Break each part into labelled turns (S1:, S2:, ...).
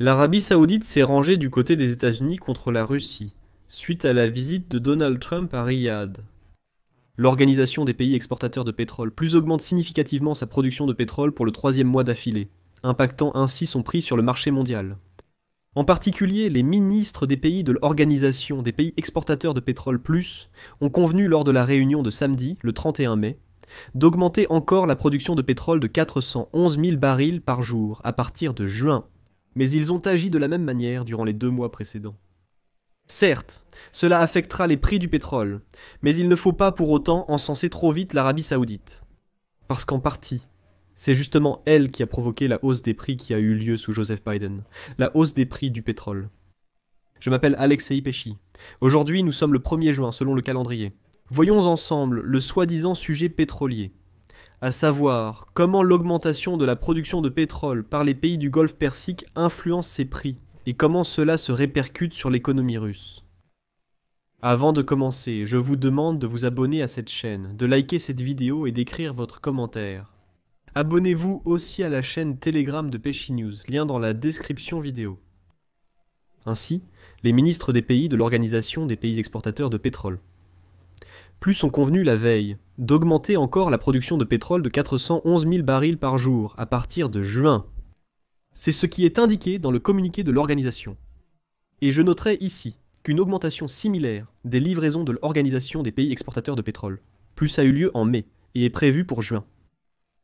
S1: L'Arabie Saoudite s'est rangée du côté des États-Unis contre la Russie, suite à la visite de Donald Trump à Riyad. L'Organisation des pays exportateurs de pétrole augmente significativement sa production de pétrole pour le troisième mois d'affilée, impactant ainsi son prix sur le marché mondial. En particulier, les ministres des pays de l'Organisation des pays exportateurs de pétrole ont convenu lors de la réunion de samedi, le 31 mai, d'augmenter encore la production de pétrole de 411 000 barils par jour à partir de juin. Mais ils ont agi de la même manière durant les 2 mois précédents. Certes, cela affectera les prix du pétrole, mais il ne faut pas pour autant encenser trop vite l'Arabie Saoudite. Parce qu'en partie, c'est justement elle qui a provoqué la hausse des prix qui a eu lieu sous Joseph Biden, la hausse des prix du pétrole. Je m'appelle Alexei Pesci. Aujourd'hui, nous sommes le 1er juin selon le calendrier. Voyons ensemble le soi-disant sujet pétrolier, à savoir comment l'augmentation de la production de pétrole par les pays du Golfe Persique influence ses prix et comment cela se répercute sur l'économie russe. Avant de commencer, je vous demande de vous abonner à cette chaîne, de liker cette vidéo et d'écrire votre commentaire. Abonnez-vous aussi à la chaîne Telegram de Pesci News, lien dans la description vidéo. Ainsi, les ministres des pays de l'Organisation des pays exportateurs de pétrole ont convenu la veille d'augmenter encore la production de pétrole de 411 000 barils par jour à partir de juin. C'est ce qui est indiqué dans le communiqué de l'organisation. Et je noterai ici qu'une augmentation similaire des livraisons de l'Organisation des pays exportateurs de pétrole a eu lieu en mai et est prévue pour juin.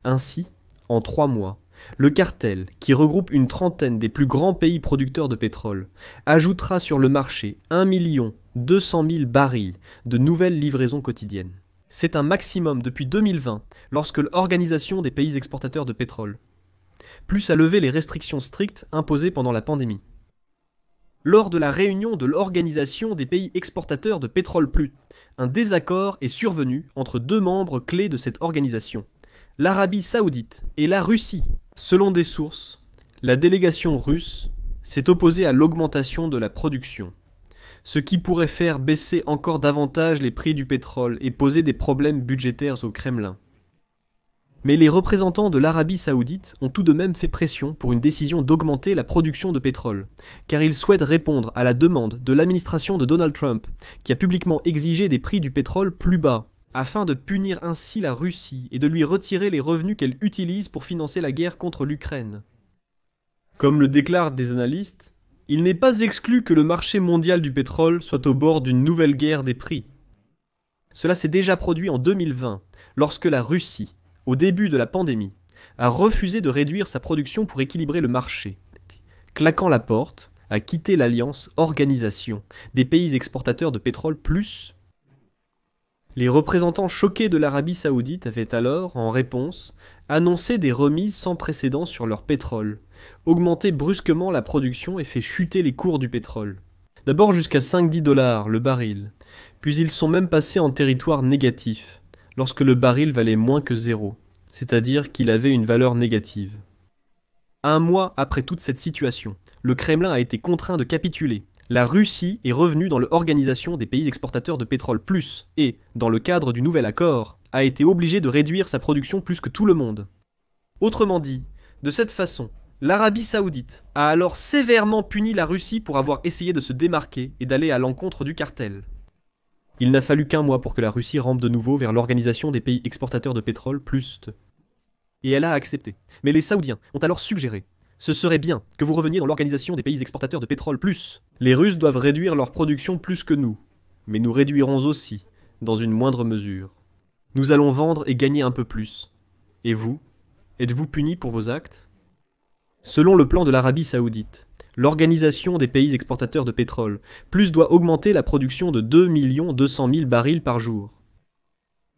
S1: Ainsi, en 3 mois, le cartel, qui regroupe une trentaine des plus grands pays producteurs de pétrole, ajoutera sur le marché 1 200 000 barils de nouvelles livraisons quotidiennes. C'est un maximum depuis 2020, lorsque l'Organisation des pays exportateurs de pétrole a levé les restrictions strictes imposées pendant la pandémie. Lors de la réunion de l'Organisation des pays exportateurs de pétrole un désaccord est survenu entre 2 membres clés de cette organisation, l'Arabie Saoudite et la Russie. Selon des sources, la délégation russe s'est opposée à l'augmentation de la production, ce qui pourrait faire baisser encore davantage les prix du pétrole et poser des problèmes budgétaires au Kremlin. Mais les représentants de l'Arabie Saoudite ont tout de même fait pression pour une décision d'augmenter la production de pétrole, car ils souhaitent répondre à la demande de l'administration de Donald Trump, qui a publiquement exigé des prix du pétrole plus bas, afin de punir ainsi la Russie et de lui retirer les revenus qu'elle utilise pour financer la guerre contre l'Ukraine. Comme le déclarent des analystes, il n'est pas exclu que le marché mondial du pétrole soit au bord d'une nouvelle guerre des prix. Cela s'est déjà produit en 2020, lorsque la Russie, au début de la pandémie, a refusé de réduire sa production pour équilibrer le marché, claquant la porte à quitter l'alliance Organisation des pays exportateurs de pétrole Les représentants choqués de l'Arabie Saoudite avaient alors, en réponse, annoncé des remises sans précédent sur leur pétrole, augmenté brusquement la production et fait chuter les cours du pétrole. D'abord jusqu'à 5-10 $ le baril, puis ils sont même passés en territoire négatif, lorsque le baril valait moins que 0, c'est-à-dire qu'il avait une valeur négative. 1 mois après toute cette situation, le Kremlin a été contraint de capituler. La Russie est revenue dans l'Organisation des pays exportateurs de pétrole et, dans le cadre du nouvel accord, a été obligée de réduire sa production plus que tout le monde. Autrement dit, de cette façon, l'Arabie Saoudite a alors sévèrement puni la Russie pour avoir essayé de se démarquer et d'aller à l'encontre du cartel. Il n'a fallu qu'1 mois pour que la Russie rampe de nouveau vers l'Organisation des pays exportateurs de pétrole Et elle a accepté. Mais les Saoudiens ont alors suggéré « Ce serait bien que vous reveniez dans l'Organisation des pays exportateurs de pétrole Les Russes doivent réduire leur production plus que nous. Mais nous réduirons aussi, dans une moindre mesure. Nous allons vendre et gagner un peu plus. Et vous, êtes-vous punis pour vos actes ?» Selon le plan de l'Arabie Saoudite, l'Organisation des pays exportateurs de pétrole doit augmenter la production de 2 200 000 barils par jour.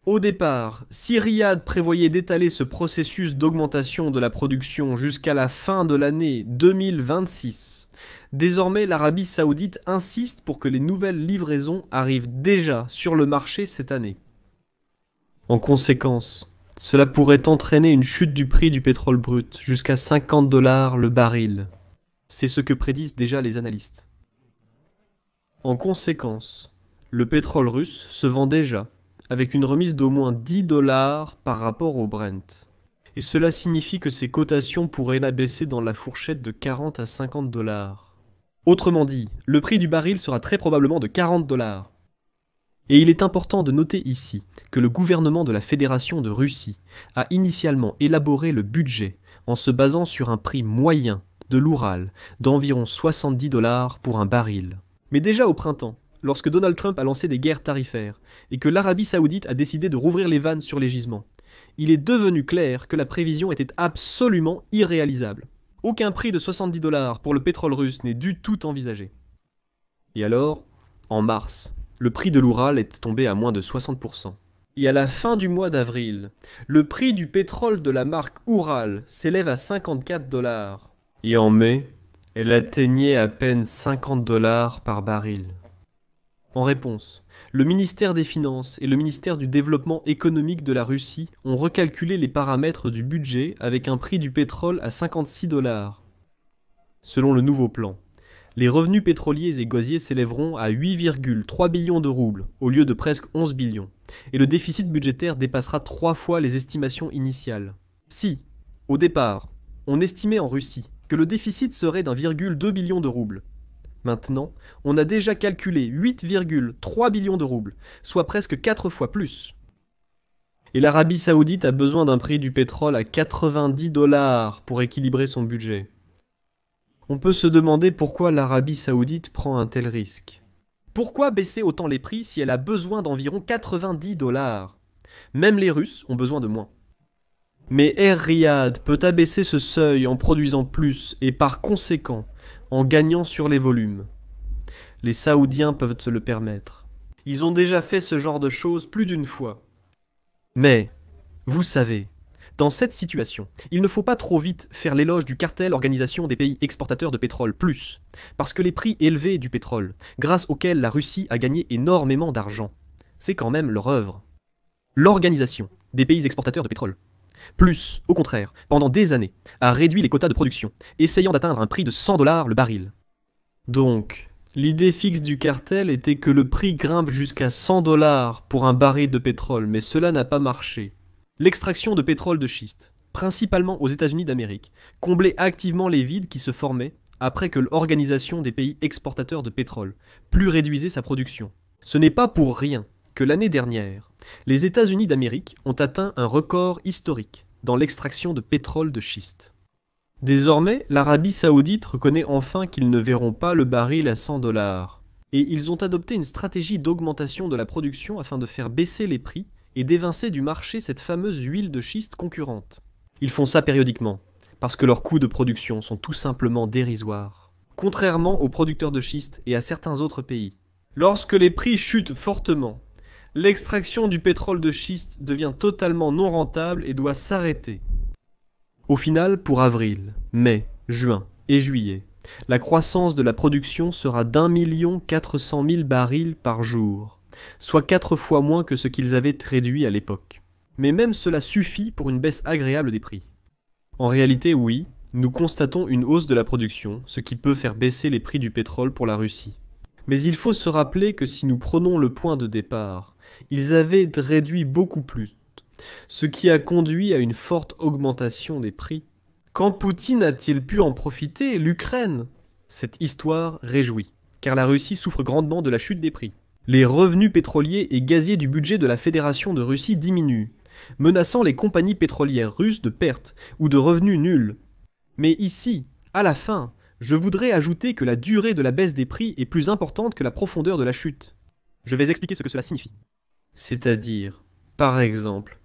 S1: Au départ, si Riyad prévoyait d'étaler ce processus d'augmentation de la production jusqu'à la fin de l'année 2026, désormais l'Arabie Saoudite insiste pour que les nouvelles livraisons arrivent déjà sur le marché cette année. En conséquence, cela pourrait entraîner une chute du prix du pétrole brut jusqu'à 50 $ le baril. C'est ce que prédisent déjà les analystes. En conséquence, le pétrole russe se vend déjà avec une remise d'au moins 10 $ par rapport au Brent. Et cela signifie que ces cotations pourraient la baisser dans la fourchette de 40 à 50 dollars. Autrement dit, le prix du baril sera très probablement de 40 dollars. Et il est important de noter ici que le gouvernement de la Fédération de Russie a initialement élaboré le budget en se basant sur un prix moyen de l'Oural d'environ 70 dollars pour un baril. Mais déjà au printemps, lorsque Donald Trump a lancé des guerres tarifaires et que l'Arabie Saoudite a décidé de rouvrir les vannes sur les gisements, il est devenu clair que la prévision était absolument irréalisable. Aucun prix de 70 dollars pour le pétrole russe n'est du tout envisagé. Et alors, en mars, le prix de l'Oural est tombé à moins de 60%. Et à la fin du mois d'avril, le prix du pétrole de la marque Oural s'élève à 54 dollars. Et en mai, elle atteignait à peine 50 dollars par baril. En réponse, le ministère des Finances et le ministère du Développement économique de la Russie ont recalculé les paramètres du budget avec un prix du pétrole à 56 dollars. Selon le nouveau plan, les revenus pétroliers et gaziers s'élèveront à 8,3 billions de roubles, au lieu de presque 11 billions, et le déficit budgétaire dépassera 3 fois les estimations initiales. Si, au départ, on estimait en Russie que le déficit serait d'1,2 billion de roubles, maintenant, on a déjà calculé 8,3 billions de roubles, soit presque 4 fois plus. Et l'Arabie Saoudite a besoin d'un prix du pétrole à 90 dollars pour équilibrer son budget. On peut se demander pourquoi l'Arabie Saoudite prend un tel risque. Pourquoi baisser autant les prix si elle a besoin d'environ 90 dollars? Même les Russes ont besoin de moins. Mais Air Riyad peut abaisser ce seuil en produisant plus et par conséquent en gagnant sur les volumes. Les Saoudiens peuvent se le permettre. Ils ont déjà fait ce genre de choses plus d'une fois. Mais, vous savez, dans cette situation, il ne faut pas trop vite faire l'éloge du cartel Organisation des pays exportateurs de pétrole plus, parce que les prix élevés du pétrole, grâce auxquels la Russie a gagné énormément d'argent, c'est quand même leur œuvre. L'Organisation des pays exportateurs de pétrole plus, au contraire, pendant des années, a réduit les quotas de production, essayant d'atteindre un prix de 100 dollars le baril. Donc, l'idée fixe du cartel était que le prix grimpe jusqu'à 100 dollars pour un baril de pétrole, mais cela n'a pas marché. L'extraction de pétrole de schiste, principalement aux États-Unis d'Amérique, comblait activement les vides qui se formaient après que l'Organisation des pays exportateurs de pétrole plus réduisait sa production. Ce n'est pas pour rien que l'année dernière, les États-Unis d'Amérique ont atteint un record historique dans l'extraction de pétrole de schiste. Désormais, l'Arabie Saoudite reconnaît enfin qu'ils ne verront pas le baril à 100 dollars. Et ils ont adopté une stratégie d'augmentation de la production afin de faire baisser les prix et d'évincer du marché cette fameuse huile de schiste concurrente. Ils font ça périodiquement, parce que leurs coûts de production sont tout simplement dérisoires. Contrairement aux producteurs de schiste et à certains autres pays. Lorsque les prix chutent fortement, l'extraction du pétrole de schiste devient totalement non rentable et doit s'arrêter. Au final, pour avril, mai, juin et juillet, la croissance de la production sera d'1 400 000 barils par jour, soit 4 fois moins que ce qu'ils avaient réduit à l'époque. Mais même cela suffit pour une baisse agréable des prix. En réalité, oui, nous constatons une hausse de la production, ce qui peut faire baisser les prix du pétrole pour la Russie. Mais il faut se rappeler que si nous prenons le point de départ, ils avaient réduit beaucoup plus, ce qui a conduit à une forte augmentation des prix. Quand Poutine a-t-il pu en profiter, l'Ukraine? Cette histoire réjouit, car la Russie souffre grandement de la chute des prix. Les revenus pétroliers et gaziers du budget de la Fédération de Russie diminuent, menaçant les compagnies pétrolières russes de pertes ou de revenus nuls. Mais ici, à la fin, je voudrais ajouter que la durée de la baisse des prix est plus importante que la profondeur de la chute. Je vais expliquer ce que cela signifie. C'est-à-dire, par exemple,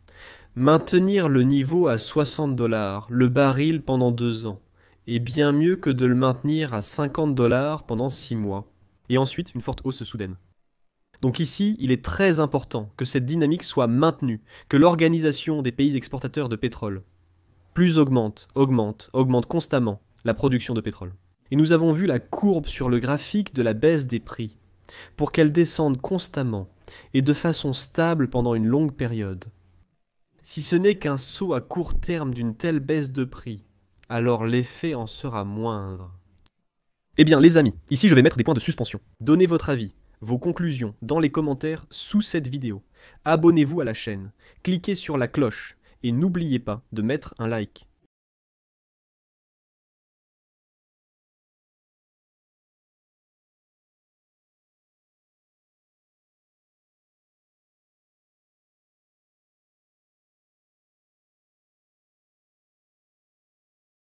S1: maintenir le niveau à 60 dollars le baril pendant 2 ans est bien mieux que de le maintenir à 50 dollars pendant 6 mois. Et ensuite, une forte hausse soudaine. Donc ici, il est très important que cette dynamique soit maintenue, que l'Organisation des pays exportateurs de pétrole plus augmente constamment la production de pétrole. Et nous avons vu la courbe sur le graphique de la baisse des prix, pour qu'elle descende constamment et de façon stable pendant une longue période. Si ce n'est qu'un saut à court terme d'une telle baisse de prix, alors l'effet en sera moindre. Eh bien les amis, ici je vais mettre des points de suspension. Donnez votre avis, vos conclusions dans les commentaires sous cette vidéo. Abonnez-vous à la chaîne, cliquez sur la cloche et n'oubliez pas de mettre un like.